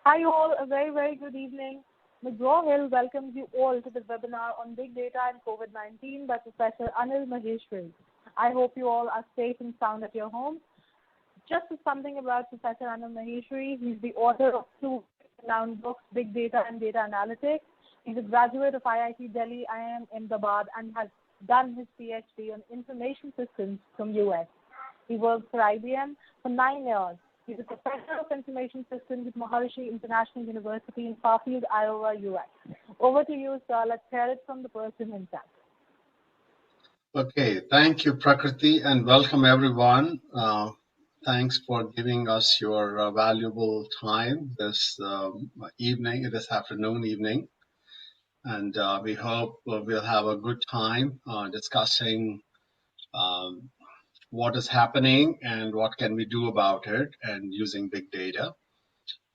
Hi all, a very good evening. McGraw-Hill welcomes you all to the webinar on Big Data and COVID-19 by Professor Anil Maheshwari. I hope you all are safe and sound at your homes. Just something about Professor Anil Maheshwari, he's the author of two renowned books, Big Data and Data Analytics. He's a graduate of IIT Delhi, IIM Ahmedabad, and has done his PhD on information systems from US. He worked for IBM for 9 years. He's a professor of information systems at Maharishi International University in Fairfield, Iowa, US. Over to you, sir. Let's hear it from the person himself. Okay, thank you, Prakriti, and welcome everyone. Thanks for giving us your valuable time this afternoon, evening. And we hope we'll have a good time discussing what is happening and what can we do about it and using big data.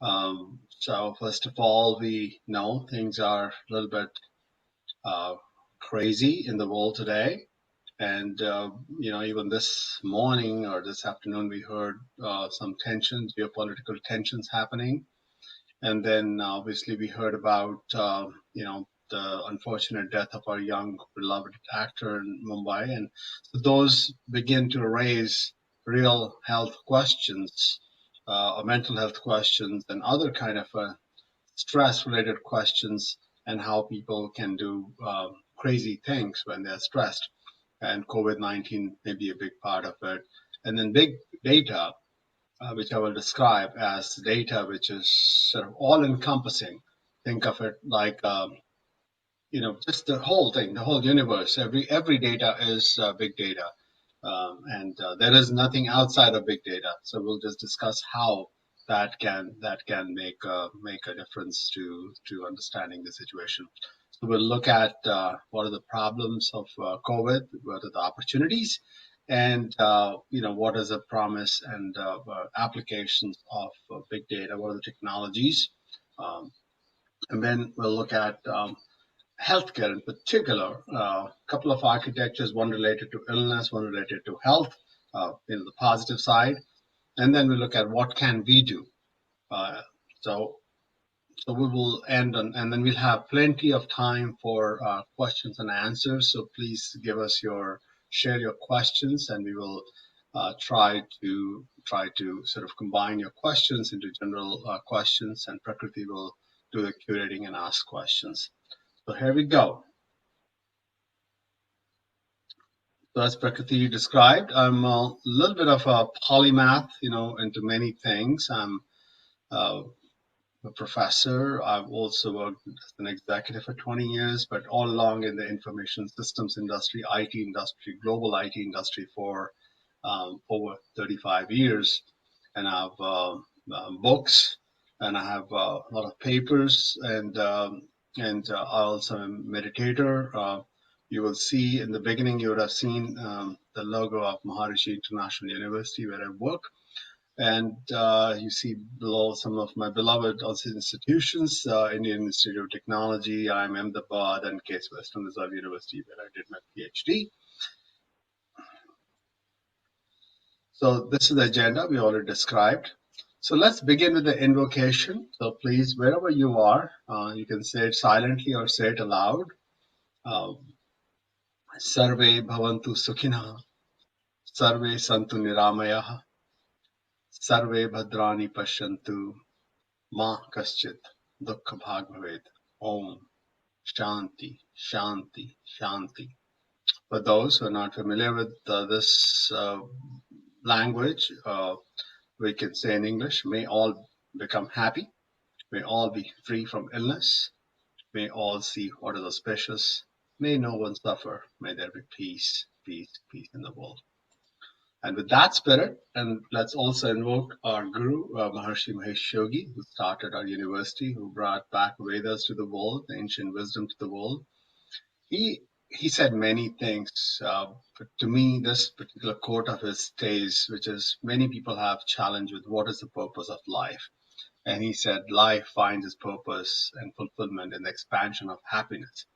So first of all, we know things are a little bit crazy in the world today. And, even this morning or this afternoon, we heard some tensions, geopolitical tensions happening. And then obviously we heard about, the unfortunate death of our young beloved actor in Mumbai. And so those begin to raise real health questions, or mental health questions and other kind of stress related questions, and how people can do crazy things when they're stressed. And COVID-19 may be a big part of it. And then big data, which I will describe as data which is sort of all-encompassing. Think of it like, just the whole thing, the whole universe. Every data is big data, and there is nothing outside of big data. So we'll just discuss how that can make a difference to understanding the situation. So we'll look at what are the problems of COVID, what are the opportunities, and what is the promise and applications of big data, what are the technologies, and then we'll look at healthcare in particular, a couple of architectures, one related to illness, one related to health, the positive side, and then we look at what can we do. So we will end on, and then we'll have plenty of time for questions and answers. So please share your questions, and we will try to sort of combine your questions into general questions, and Prakriti will do the curating and ask questions. So here we go. So as Prakriti described, I'm a little bit of a polymath, into many things. I'm a professor. I've also worked as an executive for 20 years, but all along in the information systems industry, IT industry, global IT industry for over 35 years. And I have books, and I have a lot of papers, and I also am a meditator. You will see in the beginning, you would have seen the logo of Maharishi International University where I work. And you see below some of my beloved institutions, Indian Institute of Technology, IIM Ahmedabad, and Case Western Reserve University, where I did my PhD. So this is the agenda we already described. So let's begin with the invocation. So please, wherever you are, you can say it silently or say it aloud. Sarve bhavantu sukhina, sarve santu niramayah, sarve bhadrani pashyantu, ma kaschit dukkha bhag bhavet. Om Shanti, Shanti, Shanti. For those who are not familiar with this language, we can say in English, may all become happy, may all be free from illness, may all see what is auspicious, may no one suffer, may there be peace, peace, peace in the world. And with that spirit, and let's also invoke our Guru, Maharishi Mahesh Yogi, who started our university, who brought back Vedas to the world, the ancient wisdom to the world. He said many things, but to me, this particular quote of his stays, which is many people have challenged with what is the purpose of life. And he said, life finds its purpose and fulfillment in the expansion of happiness.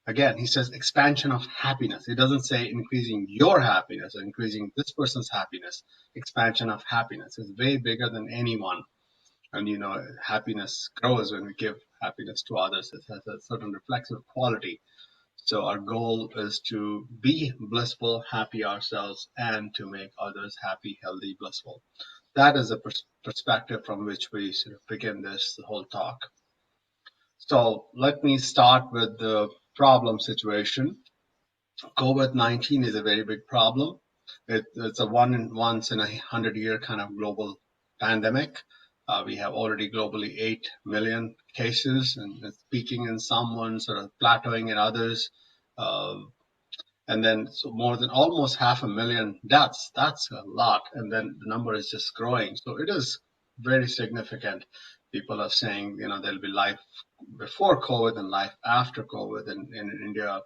Again, he says expansion of happiness. It doesn't say increasing your happiness or increasing this person's happiness. Expansion of happiness is way bigger than anyone. And happiness grows when we give happiness to others. It has a certain reflexive quality. So our goal is to be blissful, happy ourselves, and to make others happy, healthy, blissful. That is the perspective from which we sort of begin this whole talk. So let me start with the problem situation. COVID-19 is a very big problem. It's a once in 100-year kind of global pandemic. We have already globally 8 million cases, and it's peaking in some, one sort of plateauing in others. Uh, and then so more than almost 500,000 deaths. That's a lot, and then the number is just growing. So it is very significant. People are saying, there'll be life before COVID and life after COVID. And in India, a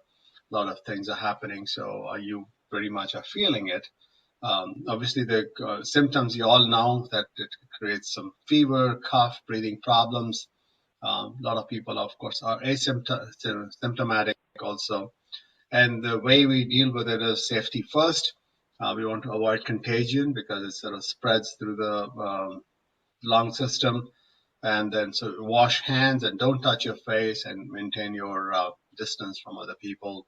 lot of things are happening. So you pretty much are feeling it. Obviously, the symptoms you all know that it creates some fever, cough, breathing problems. A lot of people, of course, are asymptomatic also. And the way we deal with it is safety first. We want to avoid contagion because it sort of spreads through the lung system. And then so wash hands and don't touch your face and maintain your distance from other people.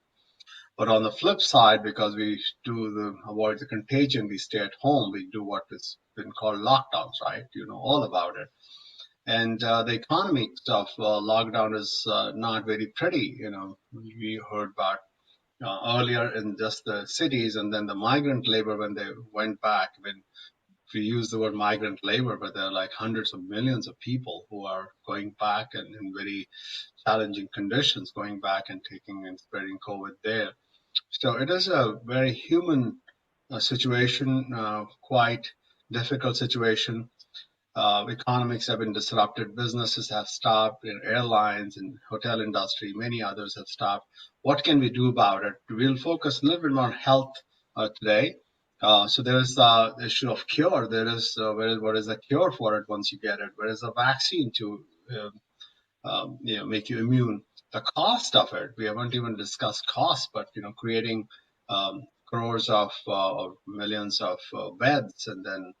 But on the flip side, because we avoid the contagion, we stay at home. We do what has been called lockdowns, right? You know all about it. And the economic stuff, lockdown is not very pretty. We heard about earlier in just the cities, and then the migrant labor when they went back. When we use the word migrant labor, but there are like hundreds of millions of people who are going back and in very challenging conditions, going back and taking and spreading COVID there. So it is a very human situation, quite difficult situation. Economics have been disrupted. Businesses have stopped. Airlines and hotel industry, many others have stopped. What can we do about it? We'll focus a little bit more on health today. So there is the issue of cure. There is what is the cure for it once you get it? Where is the vaccine to make you immune? The cost of it. We haven't even discussed cost, but creating crores of or millions of beds, and then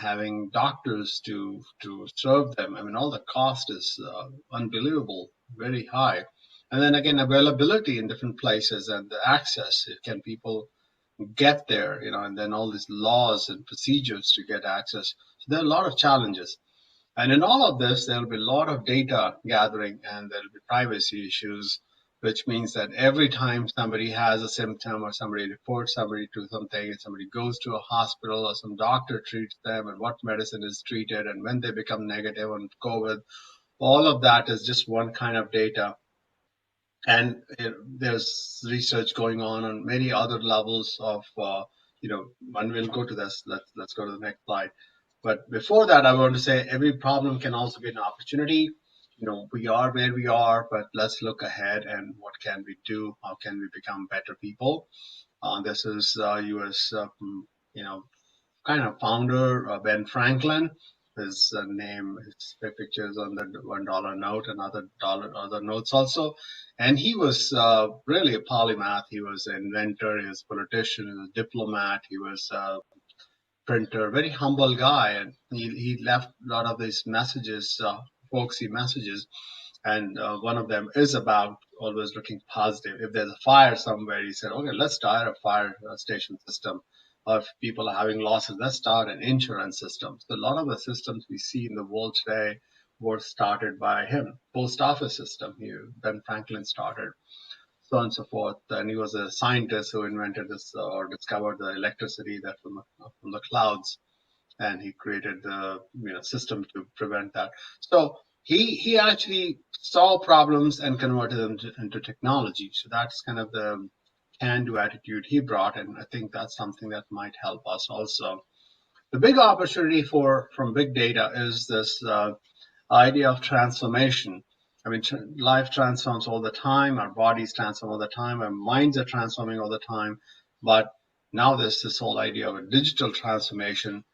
having doctors to serve them. I mean, all the cost is unbelievable, very high. And then again, availability in different places and the access. Can people get there? And then all these laws and procedures to get access. So there are a lot of challenges. And in all of this, there will be a lot of data gathering, and there will be privacy issues, which means that every time somebody has a symptom or somebody reports somebody to something, and somebody goes to a hospital or some doctor treats them, and what medicine is treated, and when they become negative on COVID, all of that is just one kind of data. And there's research going on many other levels of, and we'll go to this. Let's go to the next slide. But before that, I want to say every problem can also be an opportunity. We are where we are, but let's look ahead and what can we do? How can we become better people? This is U.S. Kind of founder, Ben Franklin. His name, his pictures on the $1 note and other notes also. And he was really a polymath. He was an inventor, he was a politician, he was a diplomat, he was a printer, very humble guy. And he left a lot of these messages, folksy messages. And one of them is about always looking positive. If there's a fire somewhere, he said, okay, let's start a fire station system. Or if people are having losses, let's start an insurance system. So a lot of the systems we see in the world today were started by him. Post office system, Ben Franklin started, so on and so forth. And he was a scientist who invented this or discovered the electricity that from the clouds, and he created the system to prevent that. So he actually saw problems and converted them into technology. So that's kind of the can-do attitude he brought, and I think that's something that might help us also. The big opportunity from big data is this idea of transformation. I mean, life transforms all the time, our bodies transform all the time, our minds are transforming all the time, but now there's this whole idea of a digital transformation.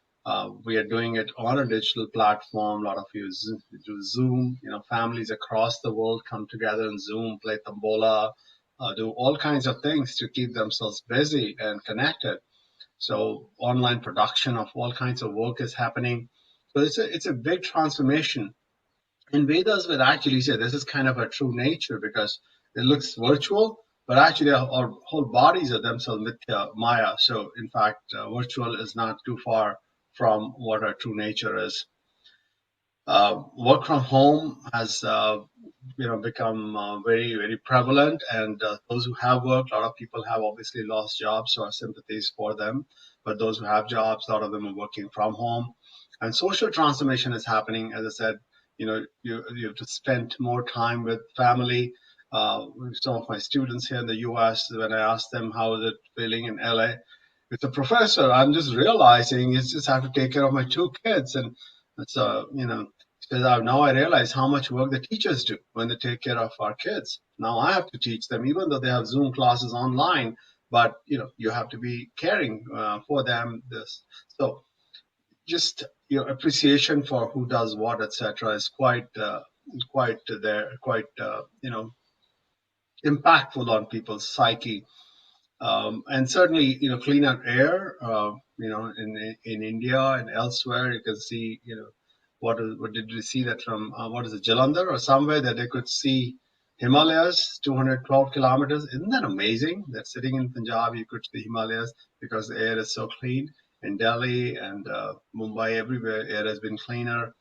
We are doing it on a digital platform. A lot of you do Zoom. Families across the world come together in Zoom, play Tombola, do all kinds of things to keep themselves busy and connected. So online production of all kinds of work is happening. So it's a big transformation. In Vedas, would actually say this is kind of a true nature because it looks virtual, but actually our whole bodies are themselves mithya, maya. So in fact, virtual is not too far from what our true nature is. Work from home has become very prevalent, and those who have worked, a lot of people have obviously lost jobs, so our sympathies for them. But those who have jobs, a lot of them are working from home, and social transformation is happening. As I said, you have to spend more time with family. Some of my students here in the U.S., when I ask them how is it feeling in LA, with the professor, I'm just realizing it's just I have to take care of my two kids, and it's because now I realize how much work the teachers do when they take care of our kids. Now I have to teach them, even though they have Zoom classes online, but you have to be caring for them. So just your appreciation for who does what, etc., is quite impactful on people's psyche. And certainly, cleaner air. In India and elsewhere, you can see, what did you see that from? What is it, Jalandhar or somewhere that they could see Himalayas, 212 kilometers. Isn't that amazing? That sitting in Punjab, you could see Himalayas because the air is so clean. In Delhi and Mumbai, everywhere, air has been cleaner.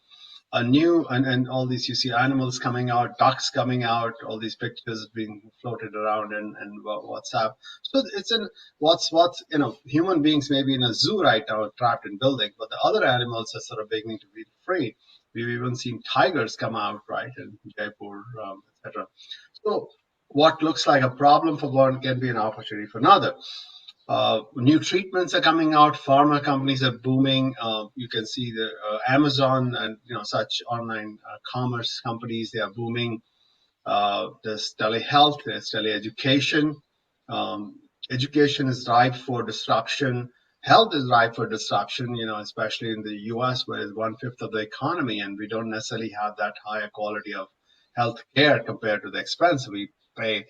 A new and all these, you see animals coming out, ducks coming out, all these pictures being floated around and WhatsApp. So it's in what's human beings may be in a zoo right now trapped in building, but the other animals are sort of beginning to be free. We've even seen tigers come out, right, in Jaipur, etc. So what looks like a problem for one can be an opportunity for another. New treatments are coming out. Pharma companies are booming. You can see the Amazon and such online commerce companies, they are booming. There's telehealth, there's teleeducation. Um, Education is ripe for disruption. Health is ripe for disruption, especially in the US, where it's 1/5 of the economy, and we don't necessarily have that higher quality of health care compared to the expense we pay.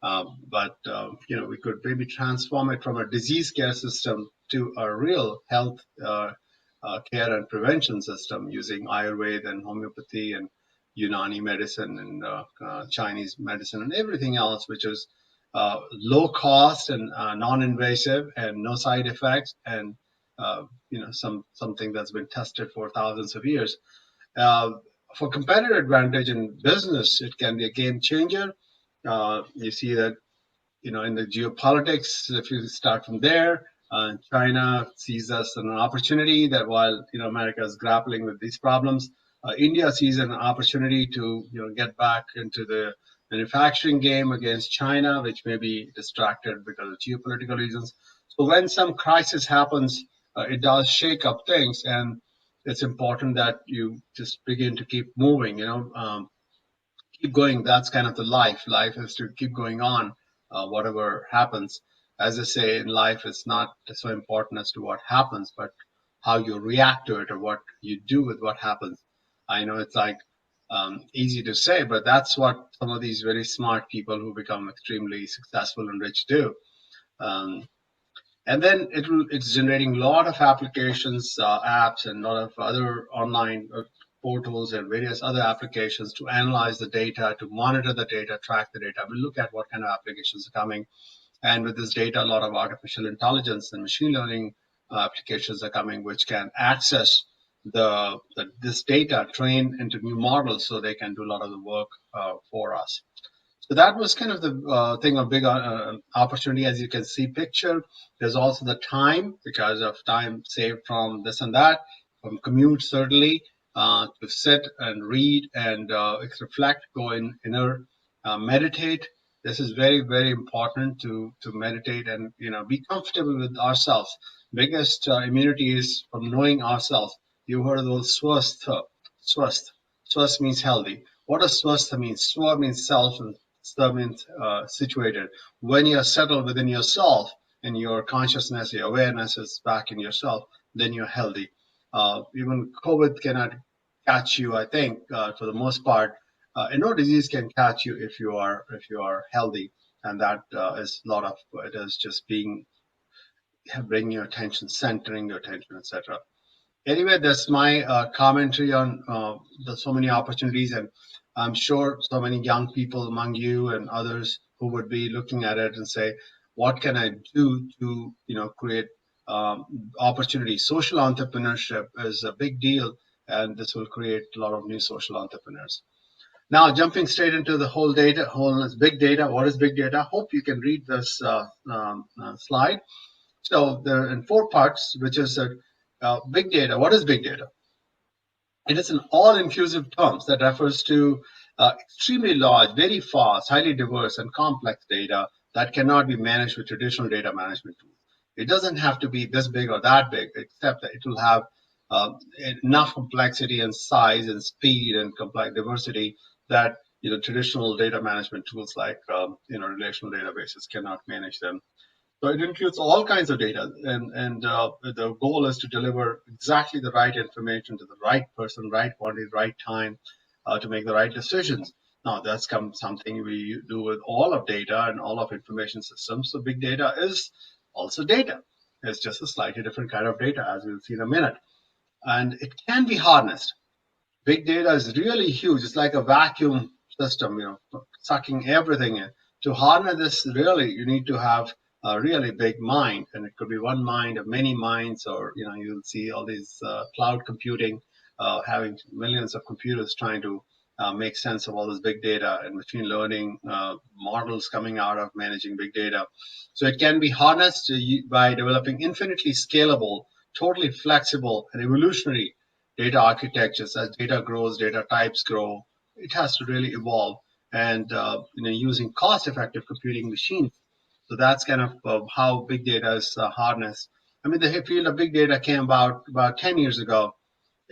But we could maybe transform it from a disease care system to a real health care and prevention system using Ayurveda and homeopathy and Unani medicine and Chinese medicine and everything else, which is low cost and non-invasive and no side effects, and something that's been tested for thousands of years. Uh, for competitive advantage in business, it can be a game changer. You see that in the geopolitics, if you start from there, China sees us as an opportunity that while America is grappling with these problems, India sees an opportunity to get back into the manufacturing game against China, which may be distracted because of geopolitical reasons. So when some crisis happens, it does shake up things, and it's important that you just begin to keep moving. Keep going. That's kind of the life. Life is to keep going on, whatever happens. As I say, in life, it's not so important as to what happens, but how you react to it or what you do with what happens. I know it's like easy to say, but that's what some of these very smart people who become extremely successful and rich do. Um, and then it's generating a lot of applications, apps, and a lot of other online portals and various other applications to analyze the data, to monitor the data, track the data. We look at what kind of applications are coming, and with this data, a lot of artificial intelligence and machine learning applications are coming, which can access this data, train into new models, so they can do a lot of the work for us. So that was kind of the thing, a big opportunity. As you can see picture, there's also the time, because of time saved from this and that, from commute certainly, to sit and read and reflect, go in inner, meditate. This is very important to meditate and be comfortable with ourselves. Biggest immunity is from knowing ourselves. You heard of those swasth. Swasth means healthy. What does swasth mean? Swa means self, and sta means situated. When you're settled within yourself and your consciousness, your awareness is back in yourself, then you're healthy. Even COVID cannot catch you, I think, for the most part. And no disease can catch you if you are healthy, and that is a lot of it is just bringing your attention, centering your attention, etc. Anyway, that's my commentary on the so many opportunities, and I'm sure so many young people among you and others who would be looking at it and say, "What can I do to, create opportunities?" Social entrepreneurship is a big deal, and this will create a lot of new social entrepreneurs. Now, jumping straight into the whole big data. What is big data? Hope you can read this slide. So there are in four parts, which is big data. What is big data? It is an all-inclusive term that refers to extremely large, very fast, highly diverse, and complex data that cannot be managed with traditional data management tools. It doesn't have to be this big or that big, except that it will have enough complexity and size and speed and complex diversity that traditional data management tools like relational databases cannot manage them. So it includes all kinds of data, and the goal is to deliver exactly the right information to the right person, right quantity, right time, to make the right decisions. Now that's something we do with all of data and all of information systems. So big data is also data. It's just a slightly different kind of data, as we'll see in a minute, and it can be harnessed. Big data is really huge. It's like a vacuum system, sucking everything in. To harness this, really, you need to have a really big mind, and it could be one mind or many minds, or you'll see all these cloud computing, having millions of computers trying to make sense of all this big data, and machine learning models coming out of managing big data. So it can be harnessed by developing infinitely scalable, totally flexible, and evolutionary data architectures. As data grows, data types grow, it has to really evolve, and using cost-effective computing machines. So that's kind of how big data is harnessed. I mean, the field of big data came about 10 years ago,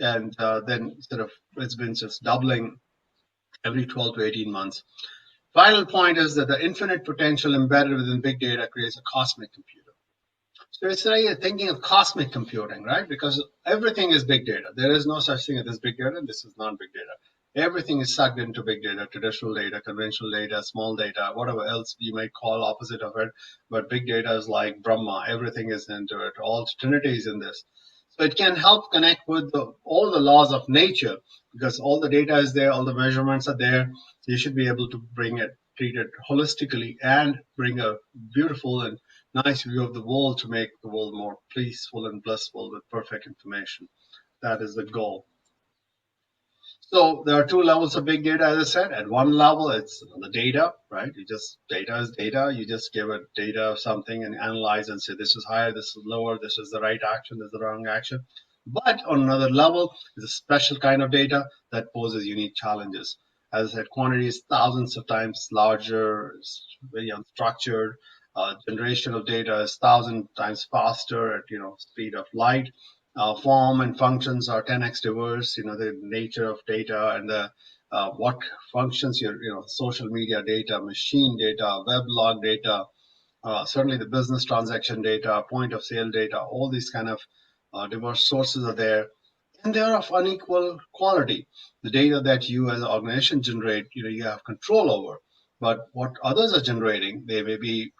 and then sort of it's been just doubling every 12 to 18 months. Final point is that the infinite potential embedded within big data creates a cosmic computer. So it's like thinking of cosmic computing, right? Because everything is big data. There is no such thing as this big data, and this is not big data. Everything is sucked into big data, traditional data, conventional data, small data, whatever else you might call opposite of it. But big data is like Brahma. Everything is into it. All Trinity is in this. So it can help connect with all the laws of nature, because all the data is there, all the measurements are there. You should be able to treat it holistically, and bring a beautiful and nice view of the world to make the world more peaceful and blissful with perfect information. That is the goal. So there are two levels of big data, as I said. At one level, it's the data, right? Data is data. You just give it data of something and analyze and say, this is higher, this is lower, this is the right action, this is the wrong action. But on another level is a special kind of data that poses unique challenges. As I said, quantity is thousands of times larger, it's very unstructured. Generation of data is 1,000 times faster at speed of light. Form and functions are 10x diverse. The nature of data and the what functions your social media data, machine data, web log data, certainly the business transaction data, point of sale data, all these kind of diverse sources are there, and they are of unequal quality. The data that you as an organization generate, you have control over, but what others are generating, they may be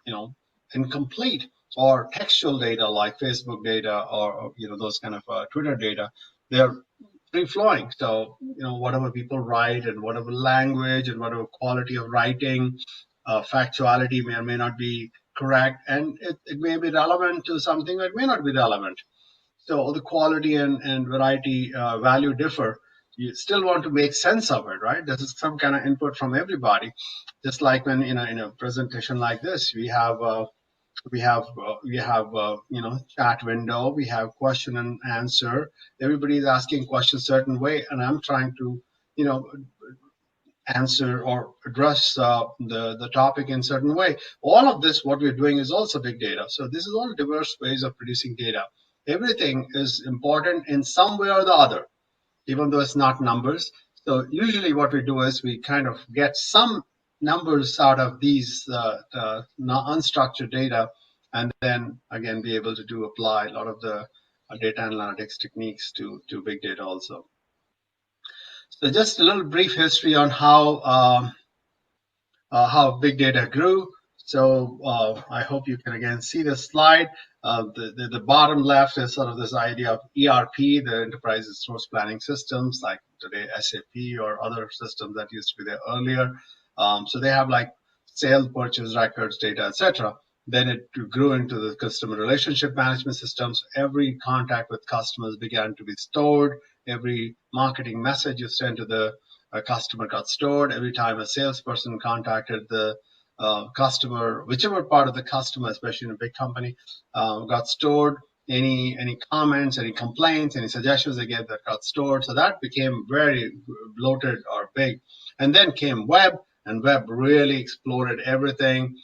incomplete, or textual data like Facebook data, or those kind of Twitter data. They're free flowing. So whatever people write, and whatever language and whatever quality of writing, factuality may or may not be correct, and it may be relevant to something, that may not be relevant. So the quality and variety value differ. You still want to make sense of it, right? This is some kind of input from everybody. Just like when in a presentation like this, we have chat window, we have question and answer. Everybody is asking questions certain way, and I'm trying to you know answer or address the topic in certain way. All of this, what we're doing, is also big data. So this is all diverse ways of producing data. Everything is important in some way or the other, even though it's not numbers. So usually what we do is we kind of get some numbers out of these unstructured data, and then again be able to apply a lot of the data analytics techniques to big data also. So just a little brief history on how big data grew. So I hope you can again see the slide. The bottom left is sort of this idea of ERP, the enterprise resource planning systems, like today SAP or other systems that used to be there earlier. So they have like sales, purchase records, data, etc. Then it grew into the customer relationship management systems. Every contact with customers began to be stored. Every marketing message you sent to the customer got stored. Every time a salesperson contacted the customer, whichever part of the customer, especially in a big company, got stored. Any comments, any complaints, any suggestions they gave that got stored. So that became very bloated or big. And then came web, and web really exploded everything.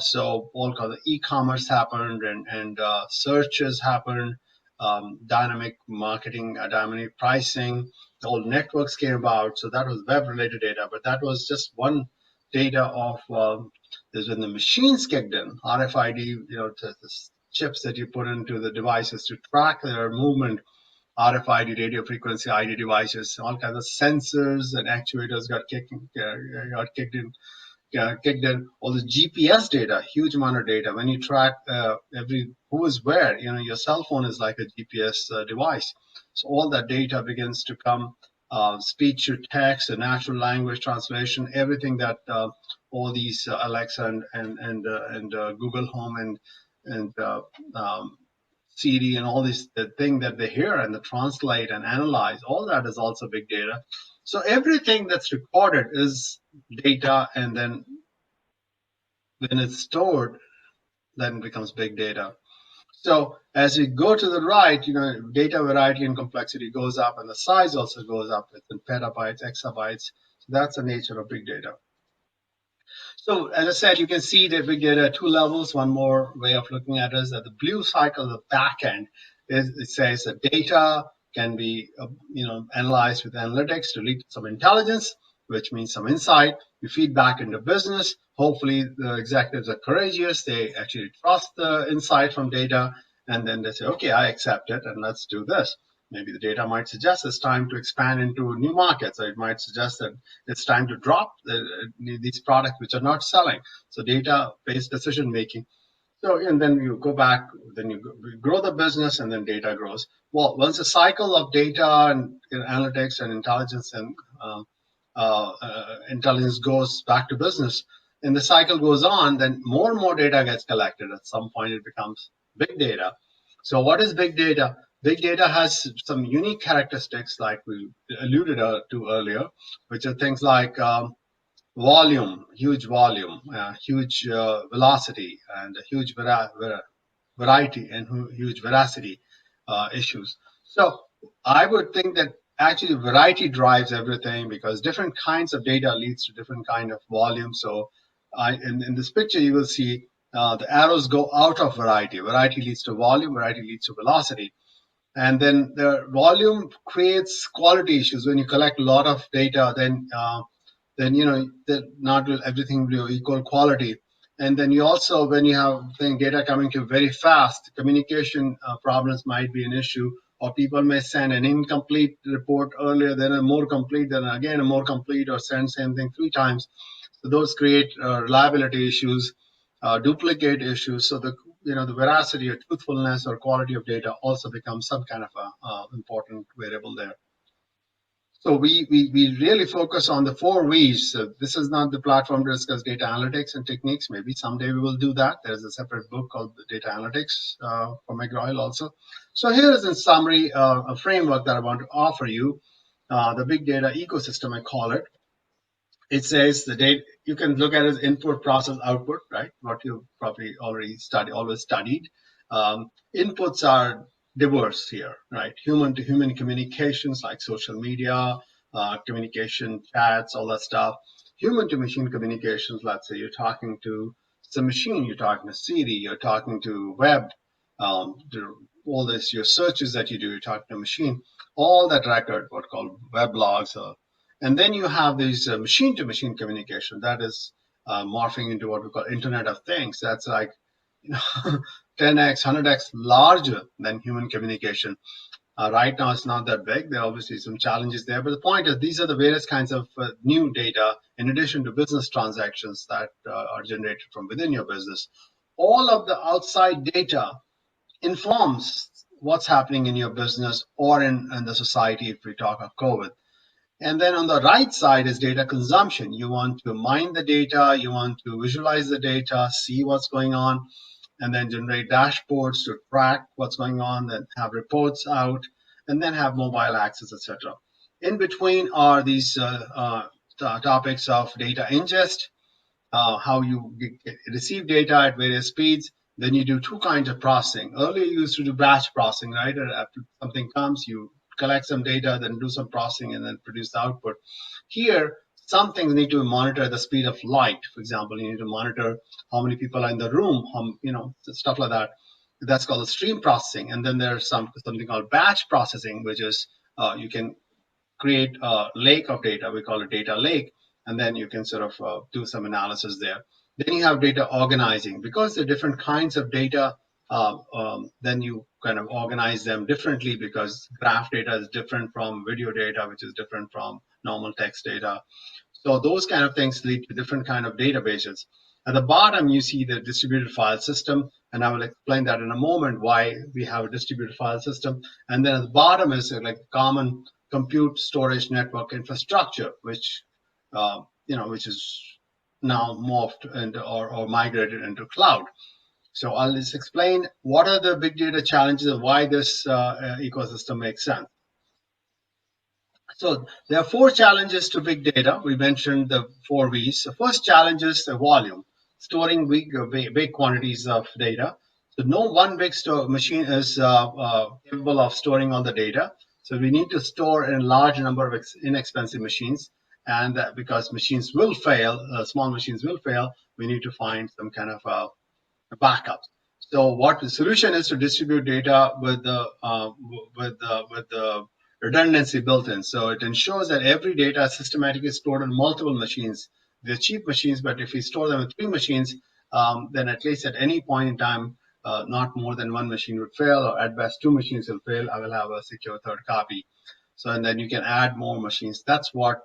So all kind of e-commerce happened, and searches happened, dynamic marketing, dynamic pricing. The whole networks came about. So that was web-related data, but that was just one data of is when the machines kicked in, RFID, the chips that you put into the devices to track their movement, RFID, radio frequency ID devices, all kinds of sensors and actuators got kicked in. Kicked in all the GPS data, huge amount of data. When you track every who is where, your cell phone is like a GPS device. So all that data begins to come, speech to text, and natural language translation, everything that all these Alexa and Google Home and Siri and all these the thing that they hear and they translate and analyze, all that is also big data. So everything that's recorded is data, and then when it's stored, then it becomes big data. So as we go to the right, data variety and complexity goes up, and the size also goes up. It's in petabytes, exabytes. So that's the nature of big data. So as I said, you can see that big data at two levels. One more way of looking at it is that the blue cycle, the back end, it says that data can be analyzed with analytics to lead to some intelligence, which means some insight. You feed back into business. Hopefully the executives are courageous. They actually trust the insight from data, and then they say, okay, I accept it, and let's do this. Maybe the data might suggest it's time to expand into new markets, or it might suggest that it's time to drop these products which are not selling. So data-based decision making. So, and then you go back, then you grow the business, and then data grows. Well, once a cycle of data and analytics and intelligence and intelligence goes back to business, and the cycle goes on, then more and more data gets collected. At some point, it becomes big data. So what is big data? Big data has some unique characteristics, like we alluded to earlier, which are things like volume, huge velocity, and a huge variety and huge veracity issues. So I would think that actually variety drives everything, because different kinds of data leads to different kind of volume. So in this picture, you will see the arrows go out of variety. Variety leads to volume, variety leads to velocity. And then the volume creates quality issues. When you collect a lot of data, then not everything will be equal quality. And then you also, when you have data coming to very fast, communication problems might be an issue, or people may send an incomplete report earlier, then a more complete, then again a more complete, or send same thing 3 times. So those create reliability issues, duplicate issues. So the veracity or truthfulness or quality of data also becomes some kind of a important variable there. So we really focus on the 4 V's. So this is not the platform to discuss data analytics and techniques. Maybe someday we will do that. There's a separate book called Data Analytics from McGraw-Hill also. So here is in summary a framework that I want to offer you, the big data ecosystem, I call it. It says the data, you can look at it as input, process, output, right? What you probably always studied. Inputs are diverse here, right? Human to human communications like social media, communication, chats, all that stuff. Human to machine communications, let's say you're talking to some machine, you're talking to Siri, you're talking to web, all this, your searches that you do, you're talking to a machine, all that record, what called web logs, and then you have these machine-to-machine communication that is morphing into what we call Internet of Things. That's like 10x, 100x larger than human communication. Right now, it's not that big. There are obviously some challenges there. But the point is, these are the various kinds of new data in addition to business transactions that are generated from within your business. All of the outside data informs what's happening in your business or in the society if we talk of COVID. And then on the right side is data consumption. You want to mine the data, you want to visualize the data, see what's going on, and then generate dashboards to track what's going on, then have reports out, and then have mobile access, etc. In between are these topics of data ingest, how you receive data at various speeds. Then you do two kinds of processing. Earlier you used to do batch processing, right? After something comes, you collect some data, then do some processing, and then produce the output. Here, some things need to monitor at the speed of light. For example, you need to monitor how many people are in the room, stuff like that. That's called the stream processing. And then there's something called batch processing, which is you can create a lake of data. We call it data lake. And then you can sort of do some analysis there. Then you have data organizing. Because there are different kinds of data, then you kind of organize them differently, because graph data is different from video data, which is different from normal text data. So those kind of things lead to different kind of databases. At the bottom, you see the distributed file system, and I will explain that in a moment, why we have a distributed file system. And then at the bottom is like common compute storage network infrastructure, which which is now morphed into or migrated into cloud. So I'll just explain what are the big data challenges and why this ecosystem makes sense. So there are four challenges to big data. We mentioned the 4 V's. The first challenge is the volume, storing big quantities of data. So no one big machine is capable of storing all the data. So we need to store in a large number of inexpensive machines. And because machines will fail, small machines will fail, we need to find some kind of backups. So what the solution is to distribute data with the redundancy built in. So it ensures that every data is systematically stored on multiple machines. They're cheap machines, but if we store them with 3 machines, then at least at any point in time, not more than 1 machine would fail, or at best 2 machines will fail. I will have a secure third copy. So, and then you can add more machines. That's what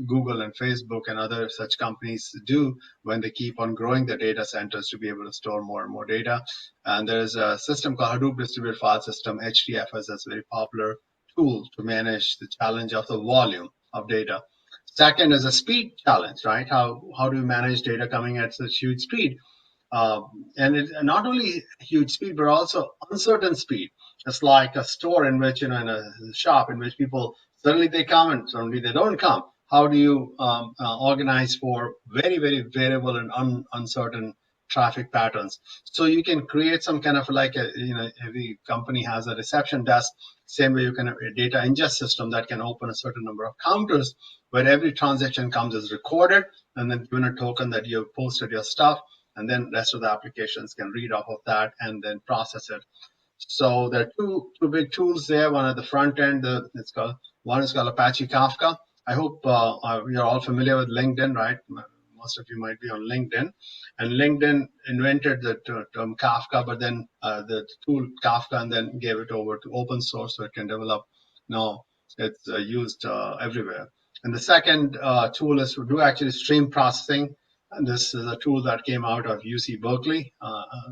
Google and Facebook and other such companies do when they keep on growing their data centers to be able to store more and more data. And there's a system called Hadoop Distributed File System, HDFS, that's a very popular tool to manage the challenge of the volume of data. Second is a speed challenge, right? How do you manage data coming at such huge speed? And it's not only huge speed, but also uncertain speed. It's like a store in which, in a shop in which people, suddenly they come and suddenly they don't come. How do you organize for very, very variable and uncertain traffic patterns? So you can create some kind of like every company has a reception desk. Same way you can have a data ingest system that can open a certain number of counters where every transaction comes as recorded and then given a token that you've posted your stuff, and then the rest of the applications can read off of that and then process it. So there are two big tools there. One at the front end, one is called Apache Kafka. I hope you're all familiar with LinkedIn, right? Most of you might be on LinkedIn. And LinkedIn invented the term Kafka, but then the tool Kafka, and then gave it over to open source so it can develop. Now it's used everywhere. And the second tool is to do actually stream processing. And this is a tool that came out of UC Berkeley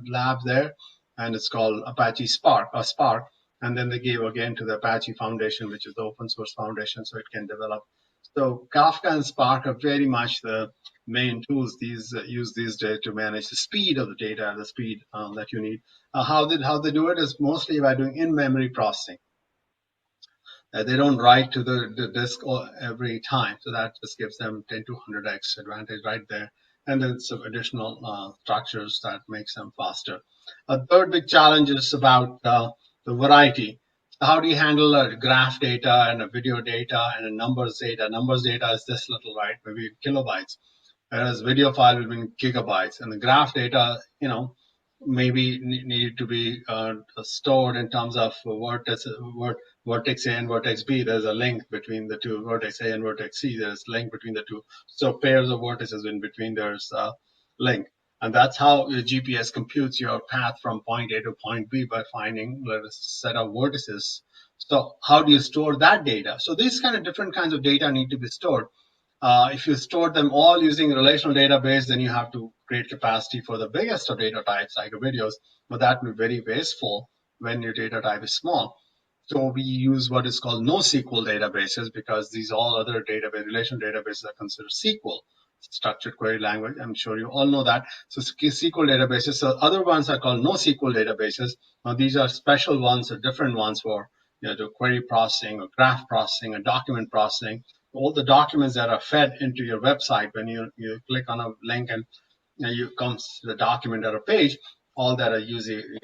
lab there. And it's called Apache Spark. And then they gave again to the Apache Foundation, which is the open source foundation, so it can develop. So Kafka and Spark are very much the main tools used these days to manage the speed of the data, the speed that you need. How they do it is mostly by doing in-memory processing. They don't write to the disk every time, so that just gives them 10 to 100x advantage right there. And then some additional structures that makes them faster. A third big challenge is about the variety. How do you handle a graph data and a video data and a numbers data? Numbers data is this little, right? Maybe kilobytes, whereas video file will be in gigabytes. And the graph data, maybe need to be stored in terms of vertex A and vertex B. There's a link between the two, vertex A and vertex C. There's a link between the two. So pairs of vertices in between, there's a link. And that's how your GPS computes your path from point A to point B by finding a set of vertices. So how do you store that data? So these kind of different kinds of data need to be stored. If you store them all using a relational database, then you have to create capacity for the biggest of data types, like videos, but that will be very wasteful when your data type is small. So we use what is called NoSQL databases because these all other database, relational databases are considered SQL, structured query language. I'm sure you all know that. So SQL databases. So other ones are called NoSQL databases. Now these are special ones or different ones for the query processing or graph processing or document processing. All the documents that are fed into your website when you click on a link and you comes the document or a page, all that are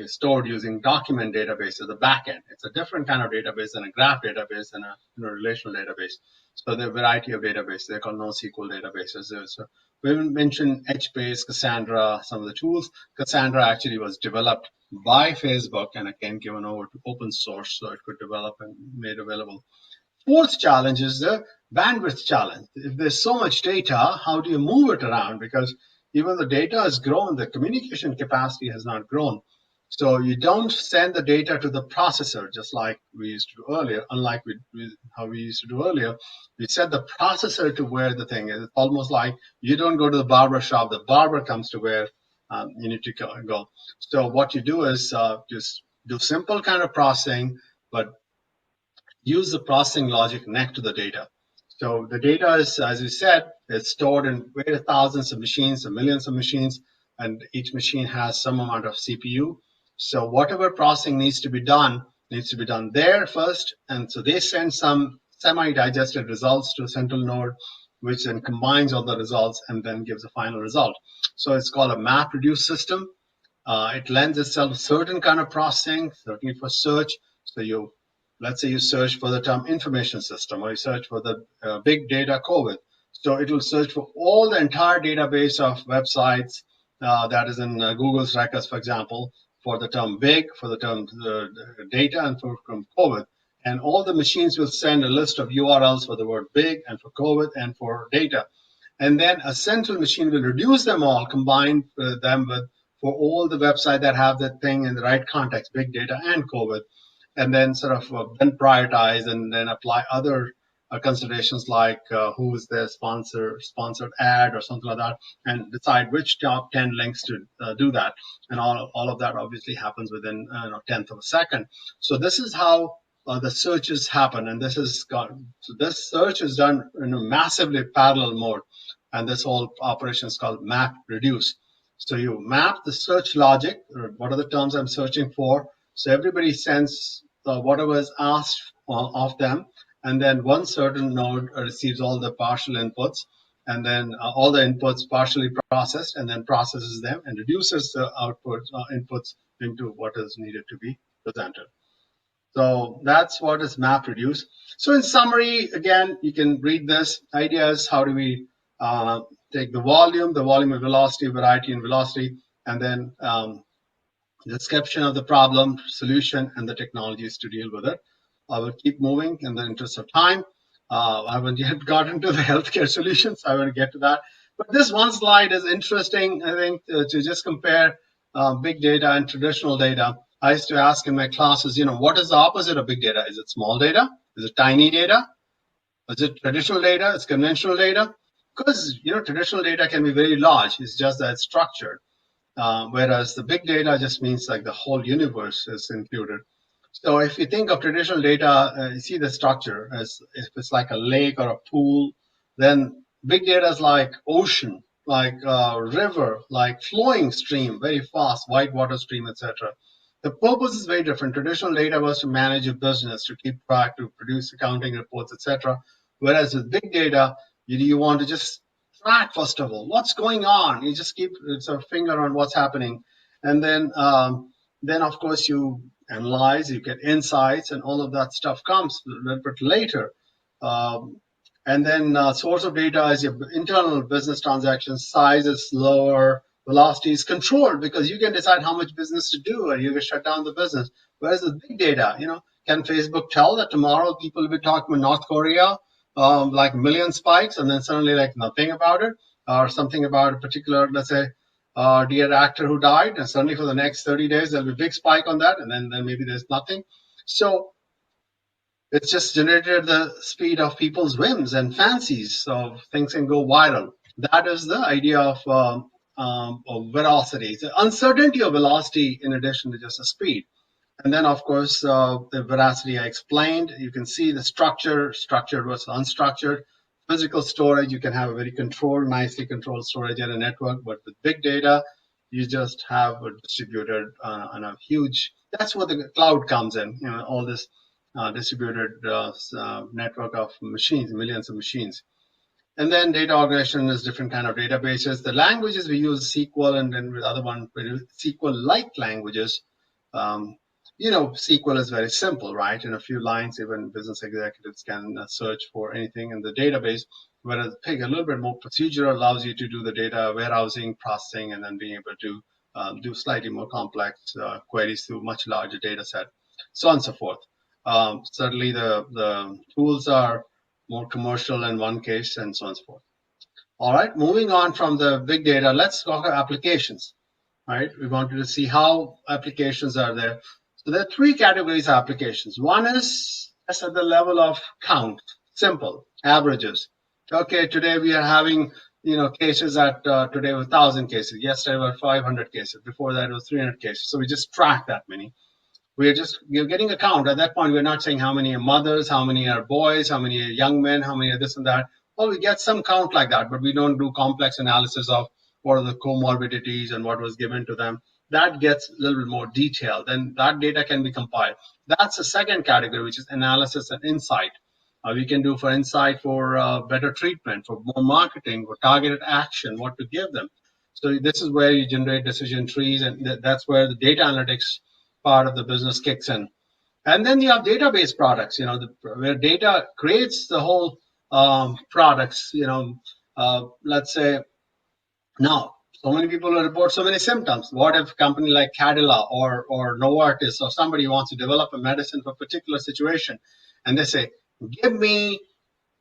stored using document database as the backend. It's a different kind of database than a graph database and a relational database. So there are a variety of databases. They're called NoSQL databases. So we mentioned HBase, Cassandra, some of the tools. Cassandra actually was developed by Facebook and again given over to open source so it could develop and made available. Fourth challenge is the bandwidth challenge. If there's so much data, how do you move it around? Because even the data has grown, the communication capacity has not grown. So you don't send the data to the processor, just like we used to do earlier, unlike how we used to do earlier. We set the processor to where the thing is. It's almost like you don't go to the barber shop, the barber comes to where you need to go. So what you do is just do simple kind of processing, but use the processing logic next to the data. So the data is, as we said, it's stored in various thousands of machines, millions of machines, and each machine has some amount of CPU. So whatever processing needs to be done there first. And so they send some semi-digested results to a central node, which then combines all the results and then gives a final result. So it's called a map-reduce system. It lends itself to certain kind of processing, certainly for search. So let's say you search for the term information system or you search for the big data COVID. So it will search for all the entire database of websites that is in Google's records, for example, for the term big, for the term data, and for COVID. And all the machines will send a list of URLs for the word big and for COVID and for data. And then a central machine will reduce them all, combine them with for all the websites that have that thing in the right context, big data and COVID, and then sort of then prioritize and then apply other considerations like who is the sponsored ad or something like that, and decide which top 10 links to do that. And all of that obviously happens within a tenth of a second. So this is how the searches happen, and this search is done in a massively parallel mode, and this whole operation is called map reduce. So you map the search logic, or what are the terms I'm searching for. So everybody sends whatever is asked of them, and then one certain node receives all the partial inputs, and then all the inputs partially processed, and then processes them and reduces the inputs into what is needed to be presented. So that's what is map reduce. So in summary, again, you can read this. Idea is how do we take the volume of velocity, variety, and velocity, and then description of the problem, solution, and the technologies to deal with it. I will keep moving in the interest of time. I haven't yet gotten to the healthcare solutions. I will get to that. But this one slide is interesting, I think, to just compare big data and traditional data. I used to ask in my classes, what is the opposite of big data? Is it small data? Is it tiny data? Is it traditional data? Is it conventional data? Because, traditional data can be very large. It's just that it's structured. Whereas the big data just means like the whole universe is included. So if you think of traditional data, you see the structure as if it's like a lake or a pool, then big data is like ocean, like a river, like flowing stream, very fast, white water stream, etc. The purpose is very different. Traditional data was to manage a business, to keep track, to produce accounting reports, etc. Whereas with big data, you want to just track, first of all, what's going on. You just keep a finger on what's happening. And then of course, you analyze, you get insights, and all of that stuff comes a little bit later. And then source of data is your internal business transactions. Size is lower. Velocity is controlled because you can decide how much business to do, and you can shut down the business. Whereas with big data, can Facebook tell that tomorrow people will be talking about North Korea, like a million spikes, and then suddenly like nothing about it, or something about a particular, let's say, dear actor who died, and suddenly for the next 30 days there'll be a big spike on that, and then maybe there's nothing. So It's just generated at the speed of people's whims and fancies, so things can go viral. That is the idea of velocity. It's the uncertainty of velocity in addition to just the speed. And then, of course, the veracity I explained. You can see the structured versus unstructured. Physical storage, you can have a very controlled, nicely controlled storage in a network, but with big data, you just have a distributed on a huge. That's where the cloud comes in. All this distributed network of machines, millions of machines. And then data organization is different kind of databases. The languages we use SQL, and then with other one SQL-like languages. SQL is very simple, right? In a few lines, even business executives can search for anything in the database. Whereas Pig, a little bit more procedural, allows you to do the data warehousing, processing, and then being able to do slightly more complex queries through much larger data set, so on and so forth. Certainly, the tools are more commercial in one case, and so on and so forth. All right, moving on from the big data, let's talk about applications. Right, we wanted to see how applications are there. So there are three categories of applications. One is just at the level of count, simple, averages. Okay, today we are having cases at today were 1,000 cases. Yesterday were 500 cases. Before that it was 300 cases. So we just track that many. We're getting a count. At that point, we're not saying how many are mothers, how many are boys, how many are young men, how many are this and that. Well, we get some count like that, but we don't do complex analysis of what are the comorbidities and what was given to them. That gets a little bit more detailed. Then that data can be compiled. That's the second category, which is analysis and insight. We can do for insight for better treatment, for more marketing, for targeted action, what to give them. So this is where you generate decision trees, and that's where the data analytics part of the business kicks in. And then you have database products, where data creates the whole products. Let's say now so many people report so many symptoms. What if a company like Cadila or Novartis or somebody wants to develop a medicine for a particular situation, and they say, give me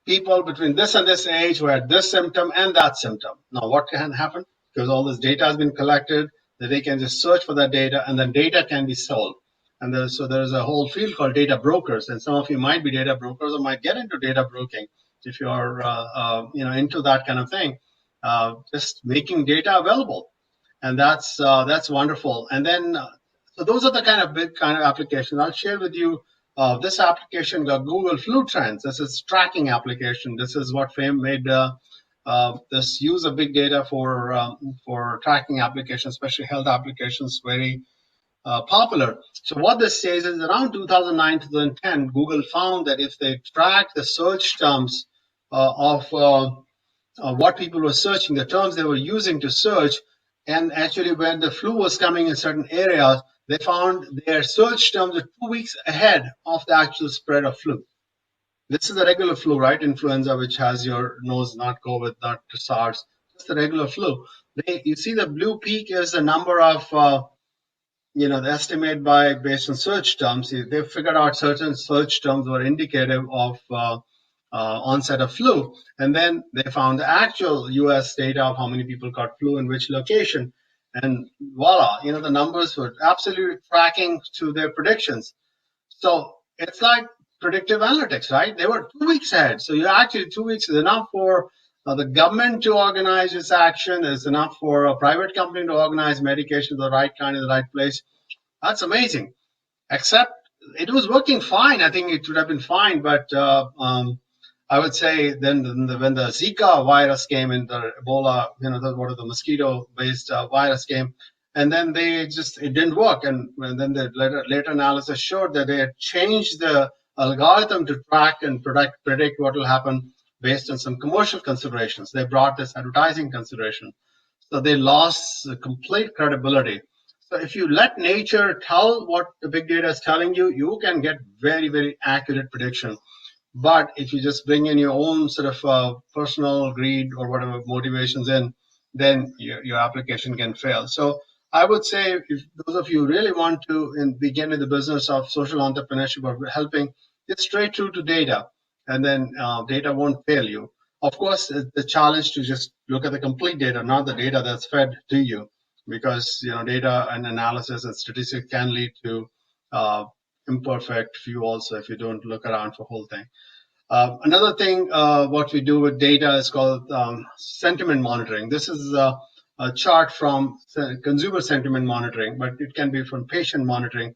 people between this and this age who had this symptom and that symptom. Now, what can happen? Because all this data has been collected, that they can just search for that data, and then data can be sold. And so there's a whole field called data brokers, and some of you might be data brokers or might get into data broking if you're into that kind of thing. Just making data available, and that's wonderful. And then so those are the kind of big kind of applications. I'll share with you this application got Google Flu Trends. This is tracking application. This is what Fame made this use of big data for tracking applications, especially health applications, very popular. So what this says is around 2009, 2010, Google found that if they track the search terms of what people were searching, the terms they were using to search, and actually when the flu was coming in certain areas, they found their search terms were 2 weeks ahead of the actual spread of flu. This is the regular flu, right? Influenza, which has your nose, not COVID, not SARS, just the regular flu. You see the blue peak is the number of, the estimate based on search terms. They figured out certain search terms were indicative of onset of flu. And then they found the actual US data of how many people got flu in which location. And voila, the numbers were absolutely tracking to their predictions. So it's like predictive analytics, right? They were 2 weeks ahead. So you're actually 2 weeks is enough for the government to organize its action. It's enough for a private company to organize medication the right kind in the right place. That's amazing. Except it was working fine. I think it would have been fine, but I would say then when the Zika virus came in, the Ebola, the mosquito-based virus came, and then it didn't work. And then the later analysis showed that they had changed the algorithm to track and predict what will happen based on some commercial considerations. They brought this advertising consideration. So they lost complete credibility. So if you let nature tell what the big data is telling you, you can get very, very accurate prediction. But if you just bring in your own sort of personal greed or whatever motivations in, then your application can fail. So I would say if those of you really want to begin in the business of social entrepreneurship or helping, get straight through to data, and then data won't fail you. Of course, the challenge to just look at the complete data, not the data that's fed to you, because data and analysis and statistics can lead to imperfect view also if you don't look around for the whole thing. Another thing, what we do with data is called sentiment monitoring. This is a chart from consumer sentiment monitoring, but it can be from patient monitoring.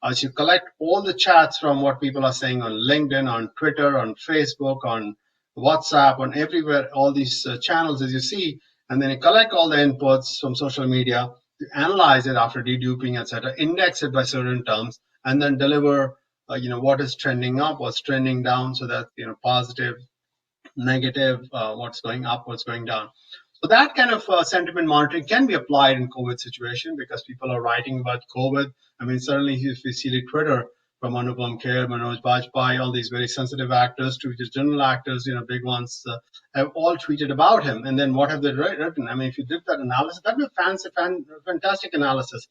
As you collect all the chats from what people are saying on LinkedIn, on Twitter, on Facebook, on WhatsApp, on everywhere, all these channels as you see, and then you collect all the inputs from social media, you analyze it after deduping, etc., index it by certain terms, and then deliver what is trending up, what's trending down, so that positive, negative, what's going up, what's going down. So that kind of sentiment monitoring can be applied in COVID situation because people are writing about COVID. I mean, certainly if we see the Twitter from Anupam Kher, Manoj Bajpayee, all these very sensitive actors to just general actors, big ones, have all tweeted about him. And then what have they written? I mean, if you did that analysis, that'd be a fantastic analysis.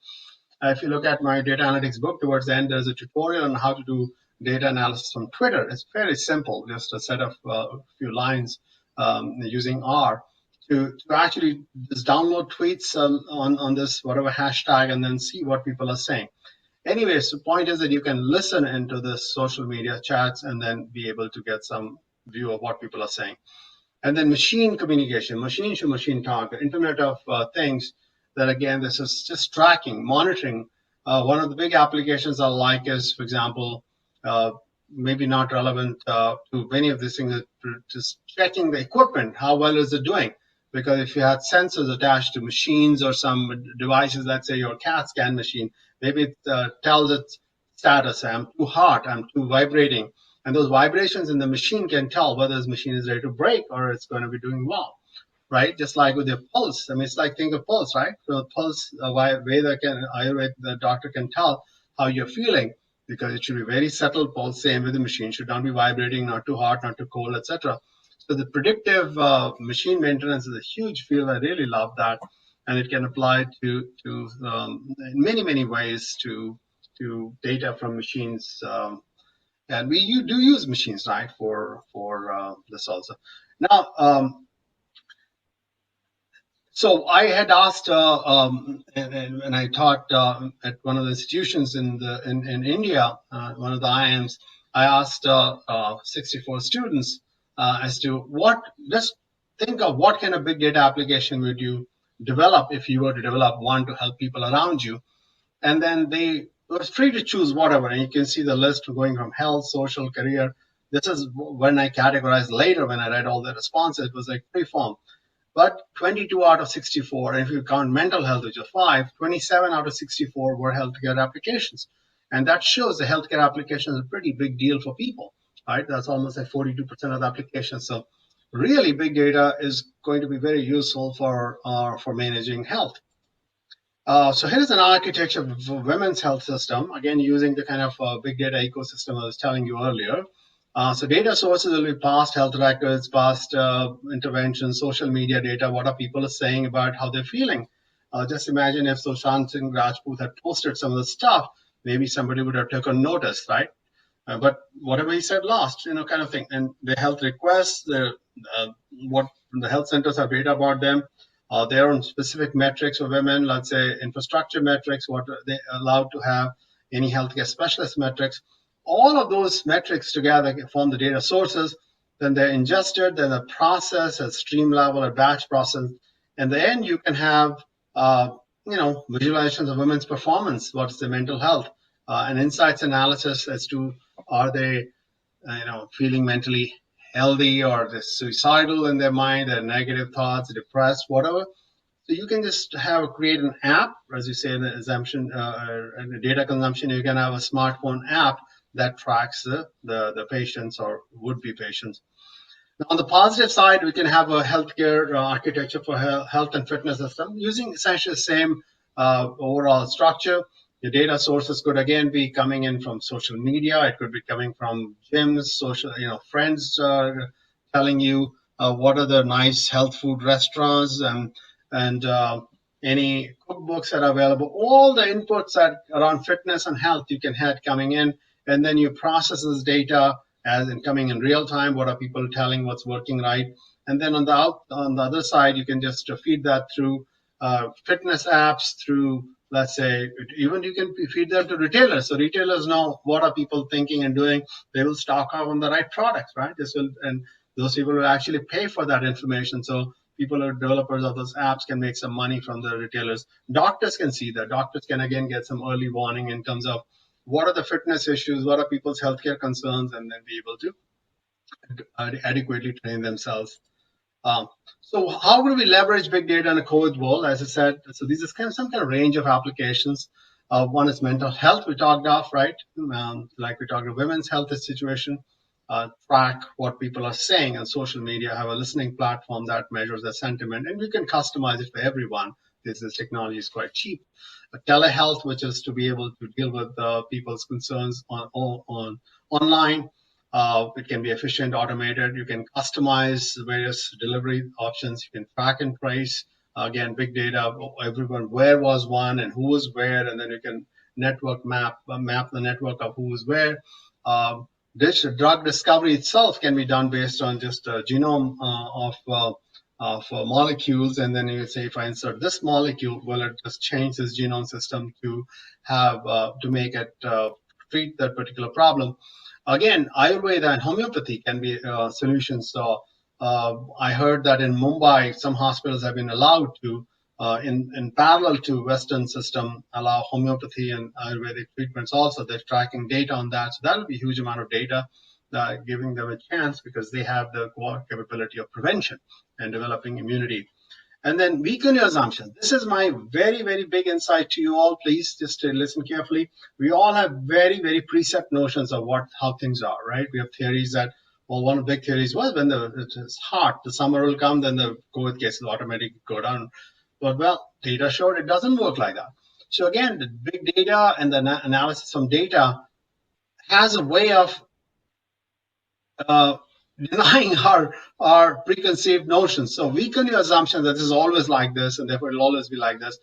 If you look at my data analytics book, towards the end, there's a tutorial on how to do data analysis from Twitter. It's very simple, just a set of a few lines using R to actually just download tweets on this whatever hashtag and then see what people are saying. Anyways, the point is that you can listen into the social media chats and then be able to get some view of what people are saying. And then machine communication, machine to machine talk, Internet of Things. That again, this is just tracking, monitoring. One of the big applications I like is, for example, maybe not relevant to many of these things, just checking the equipment, how well is it doing? Because if you had sensors attached to machines or some devices, let's say your CAT scan machine, maybe it tells its status, I'm too hot, I'm too vibrating. And those vibrations in the machine can tell whether this machine is ready to break or it's going to be doing well. Right, just like with your pulse. I mean, it's like think of pulse, right? So pulse, the doctor can tell how you're feeling because it should be very subtle pulse. Same with the machine, should not be vibrating, not too hot, not too cold, etc. So the predictive machine maintenance is a huge field. I really love that, and it can apply to in many ways to data from machines. And we do use machines, right, for this also. Now. So I had asked, and I taught at one of the institutions in India, one of the IIMs. I asked 64 students as to just think of what kind of big data application would you develop if you were to develop one to help people around you, and then they were free to choose whatever. And you can see the list going from health, social, career. This is when I categorized later when I read all the responses. It was like free-form. But 22 out of 64, and if you count mental health, which is 5, 27 out of 64 were healthcare applications. And that shows the healthcare application is a pretty big deal for people, right? That's almost like 42% of the applications. So really big data is going to be very useful for managing health. So here's an architecture for women's health system, again, using the kind of big data ecosystem I was telling you earlier. So data sources will be past health records, past interventions, social media data, what are people saying about how they're feeling. Just imagine if Sushant Singh Rajput had posted some of the stuff, maybe somebody would have taken notice, right? But whatever he said lost, kind of thing. And the health requests, what the health centers have data about them, their own specific metrics for women, let's say infrastructure metrics, what are they allowed to have, any healthcare specialist metrics. All of those metrics together form the data sources. Then they're ingested, then they're processed at stream level, at batch process. In the end, you can have, visualizations of women's performance, what's their mental health, and insights analysis as to are they, feeling mentally healthy or they're suicidal in their mind, they're negative thoughts, depressed, whatever. So you can just create an app, as you say in the assumption, and the data consumption, you can have a smartphone app that tracks the patients or would-be patients. Now, on the positive side, we can have a healthcare architecture for health and fitness system using essentially the same overall structure. The data sources could again be coming in from social media. It could be coming from gyms, social, friends telling you what are the nice health food restaurants and any cookbooks that are available. All the inputs around fitness and health you can have coming in. And then you process this data as in coming in real time. What are people telling? What's working right? And then on the other side, you can just feed that through fitness apps, through let's say, even you can feed them to retailers. So retailers know what are people thinking and doing. They will stock up on the right products, right? This will, and those people will actually pay for that information. So people or developers of those apps can make some money from the retailers. Doctors can see that. Doctors can again get some early warning in terms of what are the fitness issues, what are people's healthcare concerns, and then be able to adequately train themselves. Um, so how do we leverage big data in a COVID world? As I said, so these is kind of some kind of range of applications. One is mental health, we talked of, right? Like we talked of women's health situation, track what people are saying on social media, have a listening platform that measures their sentiment, and we can customize it for everyone. This technology is quite cheap. Telehealth, which is to be able to deal with people's concerns on online. It can be efficient, automated. You can customize various delivery options. You can track and trace. Again, big data, everyone, where was one and who was where, and then you can network map the network of who was where. This drug discovery itself can be done based on just a genome of molecules, and then you say, if I insert this molecule, will it just change this genome system to have to make it treat that particular problem? Again, Ayurveda and homeopathy can be solutions. So I heard that in Mumbai, some hospitals have been allowed to, in parallel to Western system, allow homeopathy and Ayurvedic treatments also. They're tracking data on that. So that'll be a huge amount of data, giving them a chance because they have the capability of prevention and developing immunity. And then weaken your assumptions. This is my very, very big insight to you all. Please just listen carefully. We all have very, very preset notions of how things are, right? We have theories that, well, one of the big theories was when it's hot, the summer will come, then the COVID cases automatically go down. But well, data showed it doesn't work like that. So again, the big data and the analysis from data has a way of denying our preconceived notions. So weaken your assumption that this is always like this, and therefore it'll always be like this.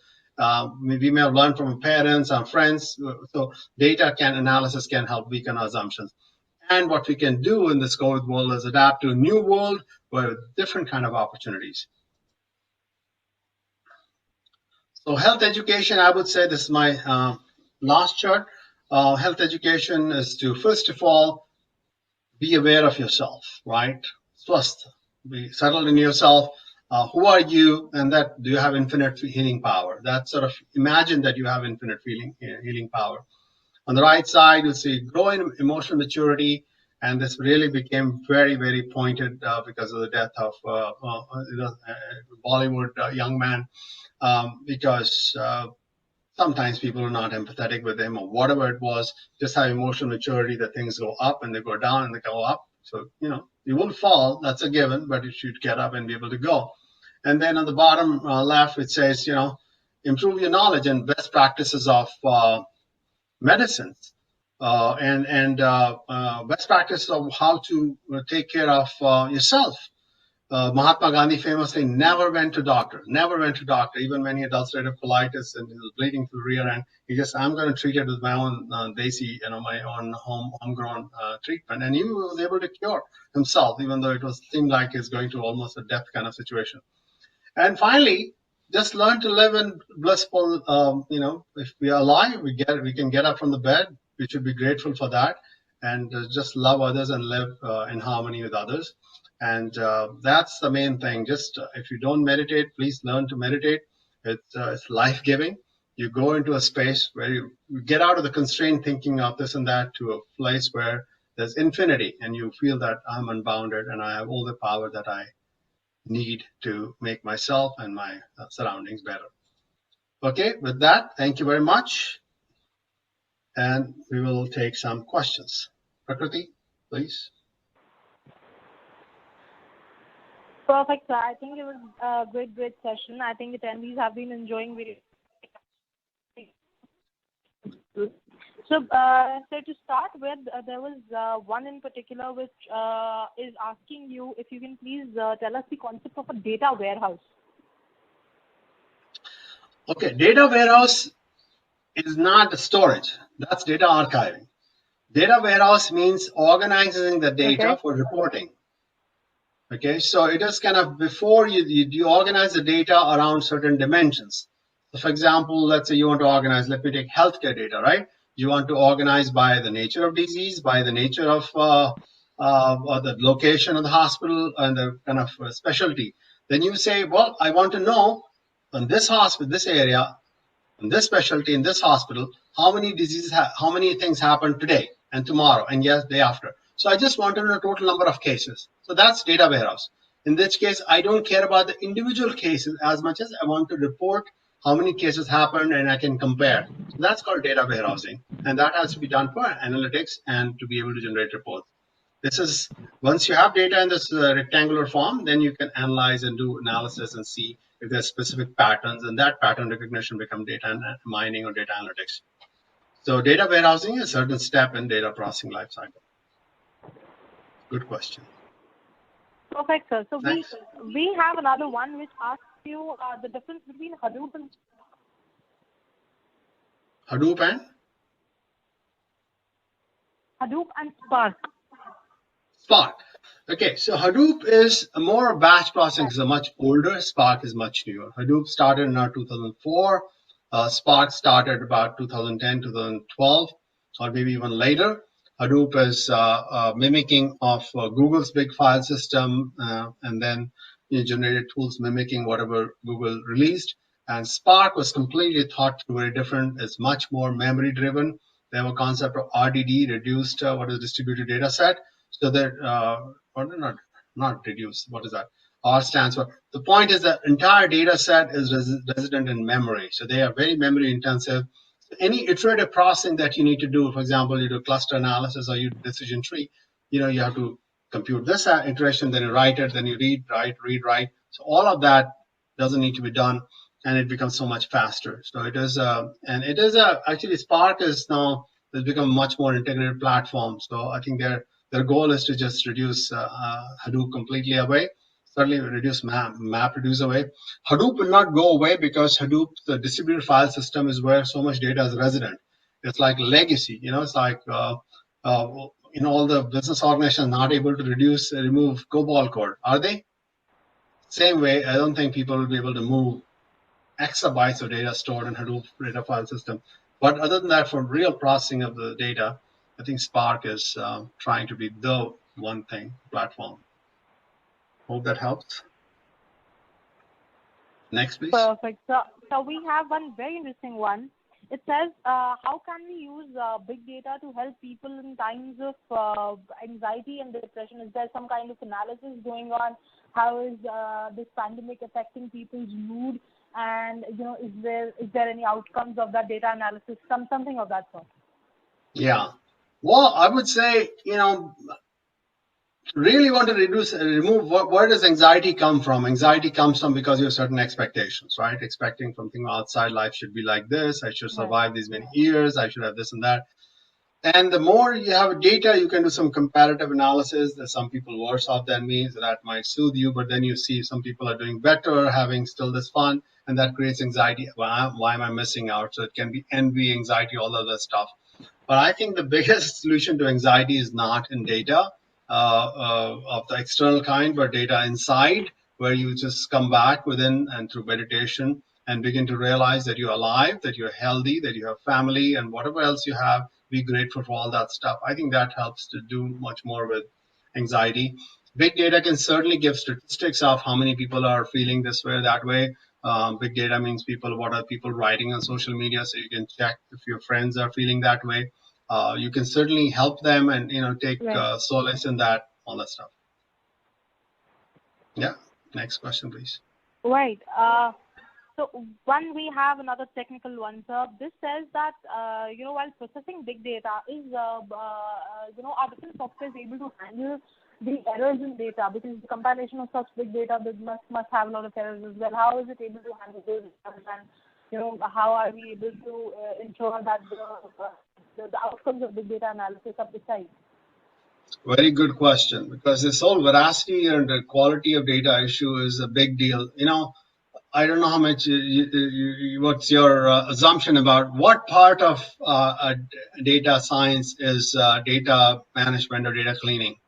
We may have learned from our parents, our friends. So data analysis can help weaken our assumptions. And what we can do in this COVID world is adapt to a new world with different kind of opportunities. So health education, I would say this is my last chart. Health education is to, first of all, be aware of yourself, right? First, be settled in yourself. Who are you? And that, do you have infinite healing power? That sort of imagine that you have infinite healing power. On the right side, you'll see grow in emotional maturity. And this really became very, very pointed because of the death of Bollywood young man, because sometimes people are not empathetic with him or whatever it was. Just have emotional maturity that things go up and they go down and they go up. So, you will fall. That's a given, but you should get up and be able to go. And then on the bottom left, it says, improve your knowledge and best practices of medicines and best practices of how to take care of yourself. Mahatma Gandhi famously never went to doctor, even when he had ulcerative colitis and he was bleeding through the rear end. He just, I'm going to treat it with my own desi, my own homegrown treatment. And he was able to cure himself, even though it seemed like he's going to almost a death kind of situation. And finally, just learn to live in blissful, if we are alive, we can get up from the bed. We should be grateful for that and just love others and live in harmony with others. And that's the main thing. Just if you don't meditate, please learn to meditate. It's life-giving. You go into a space where you get out of the constrained thinking of this and that to a place where there's infinity, and you feel that I'm unbounded and I have all the power that I need to make myself and my surroundings better. Okay, with that, thank you very much. And we will take some questions. Prakriti, please. Perfect, sir. I think it was a great session. I think attendees have been enjoying video. So to start with, there was one in particular which is asking you if you can please tell us the concept of a data warehouse. Okay, data warehouse is not storage. That's data archiving. Data warehouse means organizing the data for reporting. Okay, so it is kind of before you organize the data around certain dimensions. So for example, let's say you want to organize, let me take healthcare data, right? You want to organize by the nature of disease, by the nature of or the location of the hospital and the kind of specialty. Then you say, well, I want to know in this hospital, this area, in this specialty, in this hospital, how many diseases, how many things happen today and tomorrow and yes, day after. So I just want to know the total number of cases. So that's data warehouse. In this case, I don't care about the individual cases as much as I want to report how many cases happened and I can compare. So that's called data warehousing. And that has to be done for analytics and to be able to generate reports. This is, once you have data in this rectangular form, then you can analyze and do analysis and see if there's specific patterns, and that pattern recognition become data mining or data analytics. So data warehousing is a certain step in data processing lifecycle. Good question. Perfect, sir. So we have another one which asks you the difference between Hadoop and Spark. Spark. Okay, so Hadoop is more batch processing, is a much older. Spark is much newer. Hadoop started in 2004. Spark started about 2010, 2012, or maybe even later. Hadoop is mimicking of Google's big file system, and then generated tools mimicking whatever Google released. And Spark was completely thought through, very different. It's much more memory driven. They have a concept of RDD, reduced what is distributed data set. So that, or not reduced, what is that? R stands for. The point is that entire data set is resident in memory. So they are very memory intensive. Any iterative processing that you need to do, for example, you do cluster analysis or you decision tree, you have to compute this iteration, then you write it, then you read, write. So all of that doesn't need to be done, and it becomes so much faster. So it is, actually Spark has become a much more integrated platform. So I think their goal is to just reduce Hadoop completely away. Certainly reduce MapReduce away. Hadoop will not go away because Hadoop, the distributed file system, is where so much data is resident. It's like legacy. It's like all the business organizations not able to remove COBOL code. Are they? Same way, I don't think people will be able to move exabytes of data stored in Hadoop data file system. But other than that, for real processing of the data, I think Spark is trying to be the one thing platform. Hope that helps. Next, please. Perfect. So we have one very interesting one. It says, how can we use big data to help people in times of anxiety and depression? Is there some kind of analysis going on? How is this pandemic affecting people's mood? And is there any outcomes of that data analysis? Something of that sort. Yeah. Well, I would say, really want to remove where does anxiety come from? Anxiety comes from because you have certain expectations, right? Expecting something outside life should be like this. I should survive these many years. I should have this and that. And the more you have data, you can do some comparative analysis. There's some people worse off than me, so that might soothe you. But then you see some people are doing better, having still this fun, and that creates anxiety. Why am I missing out? So it can be envy, anxiety, all of that stuff. But I think the biggest solution to anxiety is not in data of the external kind, but data inside, where you just come back within and through meditation and begin to realize that you're alive, that you're healthy, that you have family, and whatever else you have, be grateful for all that stuff. I think that helps to do much more with anxiety. Big data can certainly give statistics of how many people are feeling this way or that way. Big data means what are people writing on social media, so you can check if your friends are feeling that way. You can certainly help them and take solace in that, all that stuff. Yeah. Next question, please. Right. So we have another technical one, sir. This says that while processing big data, are different softwares able to handle the errors in data, because the compilation of such big data must have a lot of errors as well. How is it able to handle those errors, and how are we able to ensure that the outcomes of big data analysis are precise? Very good question, because this whole veracity and the quality of data issue is a big deal. I don't know how much what's your assumption about what part of data science is data management or data cleaning.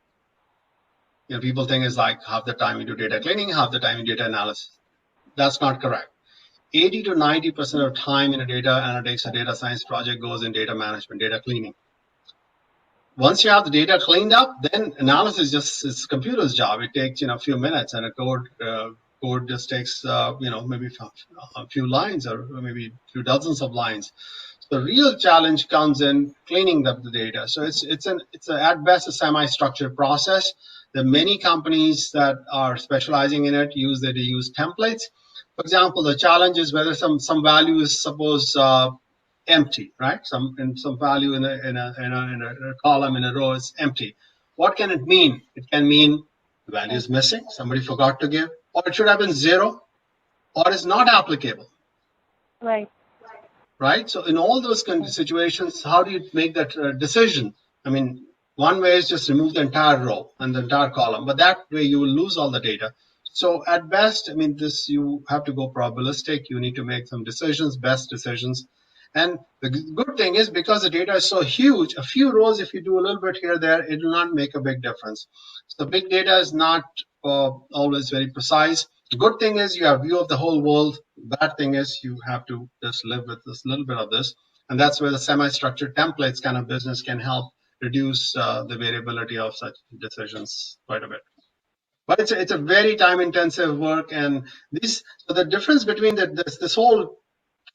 People think it's like half the time you do data cleaning, half the time you do data analysis. That's not correct. 80 to 90% of time in a data analytics or data science project goes in data management, data cleaning. Once you have the data cleaned up, then analysis just is computer's job. It takes a few minutes, and a code just takes maybe a few lines or maybe a few dozens of lines. So the real challenge comes in cleaning up the data. So it's at best a semi-structured process. There are many companies that are specializing in it. They use templates. For example, the challenge is whether some value is suppose empty, right? Some value in a column, in a row is empty. What can it mean? It can mean the value is missing, somebody forgot to give, or it should have been zero, or is not applicable. Right. Right. So in all those kind of situations, how do you make that decision? I mean, one way is just remove the entire row and the entire column, but that way you will lose all the data. So at best, I mean, you have to go probabilistic. You need to make some decisions, best decisions. And the good thing is, because the data is so huge, a few rows, if you do a little bit here, there, it will not make a big difference. So big data is not always very precise. The good thing is you have view of the whole world. Bad thing is you have to just live with this little bit of this. And that's where the semi-structured templates kind of business can help reduce the variability of such decisions quite a bit. But it's a very time-intensive work, and so the difference between this whole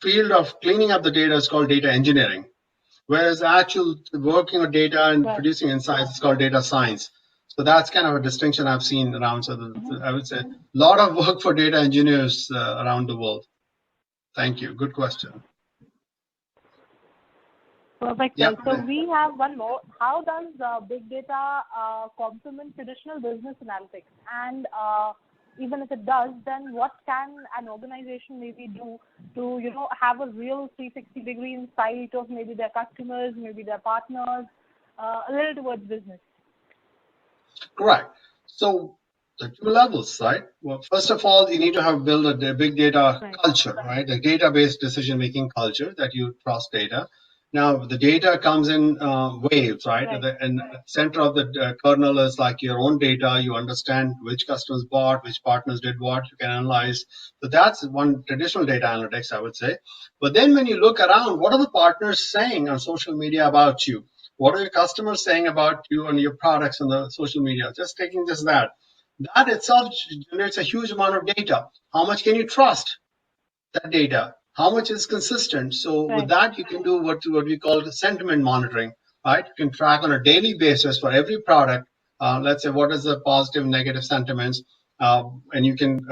field of cleaning up the data is called data engineering, whereas actual working with data and producing insights is called data science. So that's kind of a distinction I've seen around. So I would say a lot of work for data engineers around the world. Thank you. Good question. Perfect. Yeah. So we have one more. How does big data complement traditional business analytics? And even if it does, then what can an organization maybe do to have a real 360-degree insight of maybe their customers, maybe their partners, a little towards business? Correct. So the two levels, right? Well, first of all, you need to build a big data culture, right? A database decision-making culture that you trust data. Now, the data comes in waves, right? And the center of the kernel is like your own data. You understand which customers bought, which partners did what, you can analyze. So that's one traditional data analytics, I would say. But then when you look around, what are the partners saying on social media about you? What are your customers saying about you and your products on the social media? Just taking just that. That itself generates a huge amount of data. How much can you trust that data? How much is consistent? So with that, you can do what we call sentiment monitoring, right? You can track on a daily basis for every product. Let's say what is the positive, negative sentiments, and you can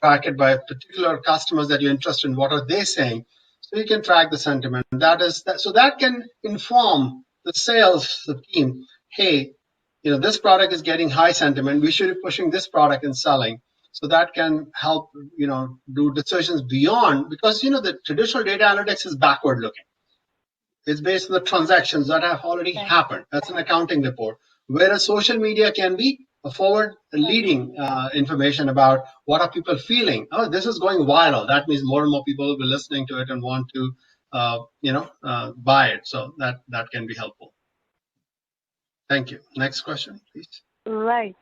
track it by particular customers that you're interested in. What are they saying? So you can track the sentiment. So that can inform the sales team. Hey, this product is getting high sentiment. We should be pushing this product and selling. So that can help, do decisions beyond, because, the traditional data analytics is backward looking. It's based on the transactions that have already happened. That's an accounting report. Whereas social media can be a forward leading information about what are people feeling. Oh, this is going viral. That means more and more people will be listening to it and want to, buy it. So that can be helpful. Thank you. Next question, please. Right.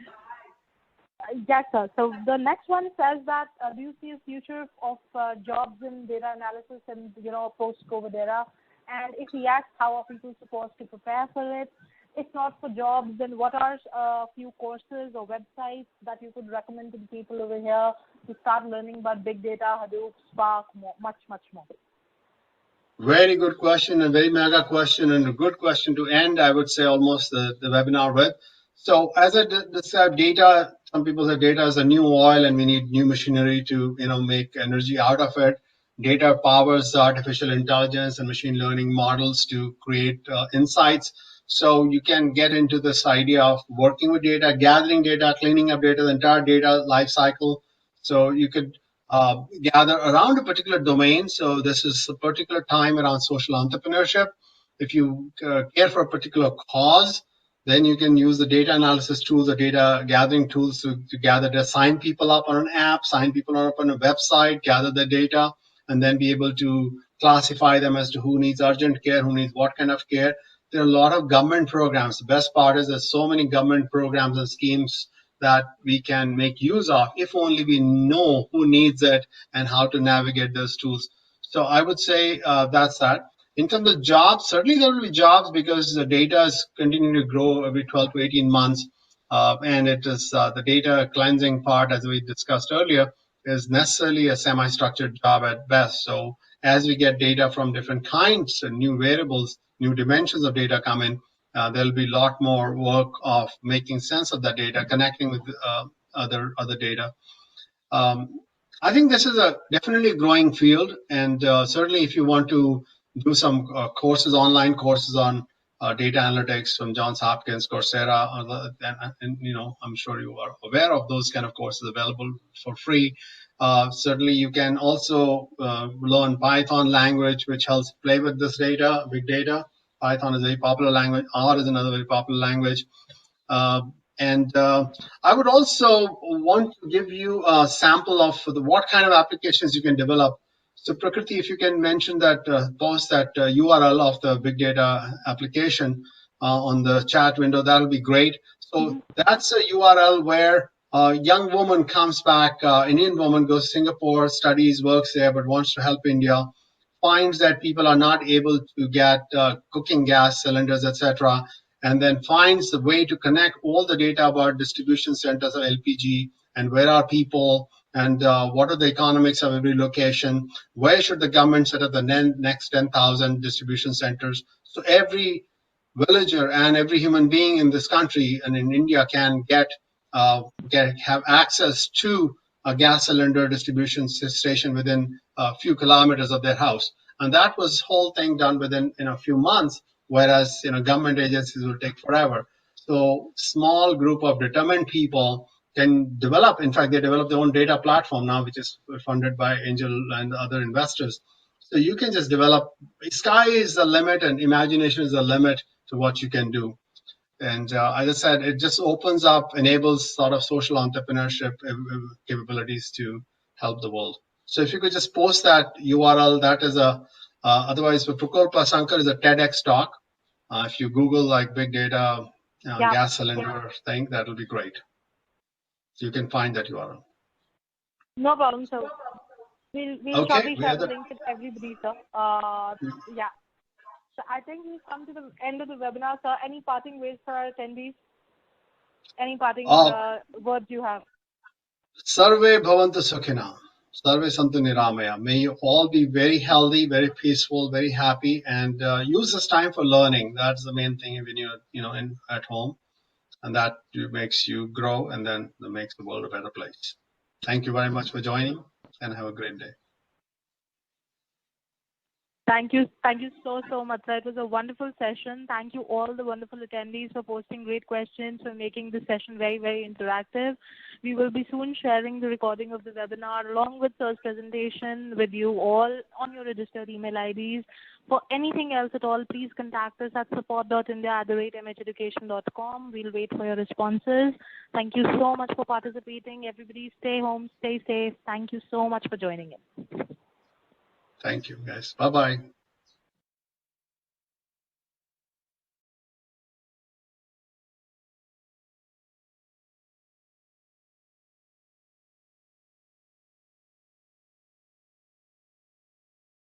Yes, sir. So the next one says that do you see a future of jobs in data analysis in post-COVID era? And if yes, how are people supposed to prepare for it? If not for jobs, then what are a few courses or websites that you could recommend to the people over here to start learning about big data, Hadoop, Spark, much more? Very good question, and very mega question, and a good question to end, I would say, almost the webinar with. So as I described, data, some people say data is a new oil and we need new machinery to make energy out of it. Data powers artificial intelligence and machine learning models to create insights. So you can get into this idea of working with data, gathering data, cleaning up data, the entire data life cycle. So you could gather around a particular domain. So this is a particular time around social entrepreneurship. If you care for a particular cause, then you can use the data analysis tools, the data gathering tools to gather data, sign people up on an app, sign people up on a website, gather the data, and then be able to classify them as to who needs urgent care, who needs what kind of care. There are a lot of government programs. The best part is there's so many government programs and schemes that we can make use of if only we know who needs it and how to navigate those tools. So I would say that's that. In terms of jobs, certainly there will be jobs because the data is continuing to grow every 12 to 18 months. And it is the data cleansing part, as we discussed earlier, is necessarily a semi-structured job at best. So as we get data from different kinds and new variables, new dimensions of data come in, there'll be a lot more work of making sense of that data, connecting with other data. I think this is a definitely growing field, and certainly if you want to do some courses, online courses on data analytics from Johns Hopkins, Coursera, and I'm sure you are aware of those kind of courses available for free. Certainly, you can also learn Python language, which helps play with this data, big data. Python is a very popular language. R is another very popular language. And I would also want to give you a sample of what kind of applications you can develop. So Prakriti, if you can mention that, post that URL of the big data application on the chat window, that'll be great. So that's a URL where a young woman comes back, Indian woman goes to Singapore, studies, works there, but wants to help India, finds that people are not able to get cooking gas cylinders, etc., and then finds the way to connect all the data about distribution centers of LPG and where are people and what are the economics of every location, where should the government set up the next 10,000 distribution centers. So every villager and every human being in this country and in India can have access to a gas cylinder distribution station within a few kilometers of their house. And that was whole thing done within a few months, whereas government agencies will take forever. So small group of determined people can develop. In fact, they develop their own data platform now, which is funded by angel and other investors. So you can just develop. Sky is the limit, and imagination is the limit to what you can do. And as I said, it just opens up, enables sort of social entrepreneurship capabilities to help the world. So if you could just post that URL, that is otherwise, Prakopa Sankar is a TEDx talk. If you Google like big data gas cylinder thing, that'll be great. So you can find that URL. No problem, sir. We'll shortly share the link with everybody, sir. Yeah. So I think we've come to the end of the webinar, sir. Any parting words for our attendees? Any parting words you have? Sarve bhavantu sukhina. Sarve santu niramaya. May you all be very healthy, very peaceful, very happy, and use this time for learning. That's the main thing when you're at home, and that makes you grow, and then that makes the world a better place. Thank you very much for joining, and have a great day. Thank you so much, sir. It was a wonderful session. Thank you all the wonderful attendees for posting great questions, for making the session very, very interactive. We will be soon sharing the recording of the webinar along with sir's presentation with you all on your registered email IDs. For anything else at all, please contact us at support.india@mheducation.com. We'll wait for your responses. Thank you so much for participating. Everybody stay home, stay safe. Thank you so much for joining in. Thank you, guys. Bye-bye.